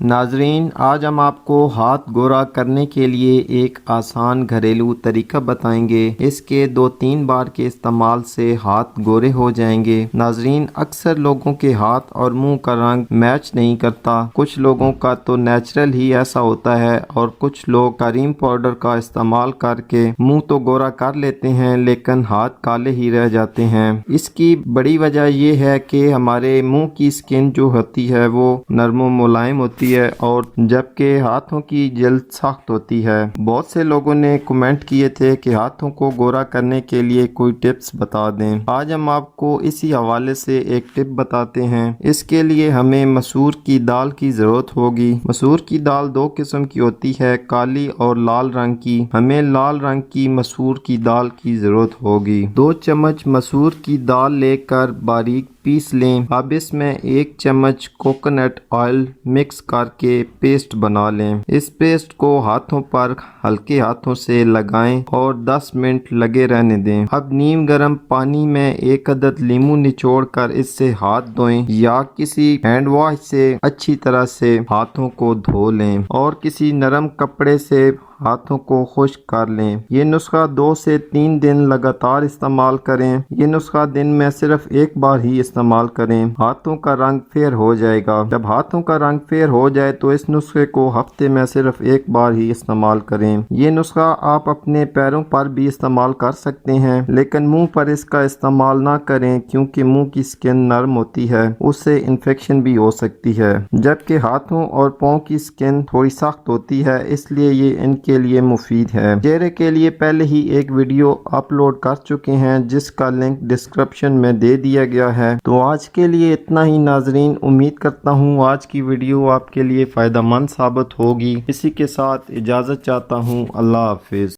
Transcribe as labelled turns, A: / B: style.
A: ناظرین، آج ہم آپ کو ہاتھ گورا کرنے کے لیے ایک آسان گھریلو طریقہ بتائیں گے۔ اس کے 2-3 بار کے استعمال سے ہاتھ گورے ہو جائیں گے۔ ناظرین، اکثر لوگوں کے ہاتھ اور منہ کا رنگ میچ نہیں کرتا۔ کچھ لوگوں کا تو نیچرل ہی ایسا ہوتا ہے اور کچھ لوگ کریم پاؤڈر کا استعمال کر کے منہ تو گورا کر لیتے ہیں لیکن ہاتھ کالے ہی رہ جاتے ہیں۔ اس کی بڑی وجہ یہ ہے کہ ہمارے منہ کی سکن جو ہوتی ہے وہ نرم و ملائم ہوتی ہے اور جبکہ ہاتھوں کی جلد سخت ہوتی ہے۔ بہت سے لوگوں نے کمنٹ کیے تھے کہ ہاتھوں کو گورا کرنے کے لیے کوئی ٹپس بتا دیں۔ آج ہم آپ کو اسی حوالے سے ایک ٹپ بتاتے ہیں۔ اس کے لیے ہمیں مسور کی دال کی ضرورت ہوگی۔ مسور کی دال 2 قسم کی ہوتی ہے، کالی اور لال رنگ کی۔ ہمیں لال رنگ کی مسور کی دال کی ضرورت ہوگی۔ 2 چمچ مسور کی دال لے کر باریک پیس لیں۔ اب اس میں 1 چمچ کوکونٹ آئل مکس کر کے پیسٹ بنا لیں۔ اس پیسٹ کو ہاتھوں پر ہلکے ہاتھوں سے لگائیں اور 10 منٹ لگے رہنے دیں۔ اب نیم گرم پانی میں 1 عدد لیموں نچوڑ کر اس سے ہاتھ دھوئیں یا کسی ہینڈ واش سے اچھی طرح سے ہاتھوں کو دھو لیں اور کسی نرم کپڑے سے ہاتھوں کو خشک کر لیں۔ یہ نسخہ 2 سے 3 دن لگاتار استعمال کریں۔ یہ نسخہ دن میں صرف 1 بار ہی استعمال کریں۔ ہاتھوں کا رنگ فیئر ہو جائے گا۔ جب ہاتھوں کا رنگ فیئر ہو جائے تو اس نسخے کو ہفتے میں صرف 1 بار ہی استعمال کریں۔ یہ نسخہ آپ اپنے پیروں پر بھی استعمال کر سکتے ہیں لیکن منہ پر اس کا استعمال نہ کریں کیونکہ منہ کی سکن نرم ہوتی ہے، اس سے انفیکشن بھی ہو سکتی ہے، جبکہ ہاتھوں اور پاؤں کی سکن تھوڑی سخت ہوتی ہے، اس لیے یہ ان کے لیے مفید ہے۔ چہرے کے لیے پہلے ہی ایک ویڈیو اپلوڈ کر چکے ہیں جس کا لنک ڈسکرپشن میں دے دیا گیا ہے۔ تو آج کے لیے اتنا ہی ناظرین، امید کرتا ہوں آج کی ویڈیو آپ کے لیے فائدہ مند ثابت ہوگی۔ اسی کے ساتھ اجازت چاہتا ہوں۔ اللہ حافظ۔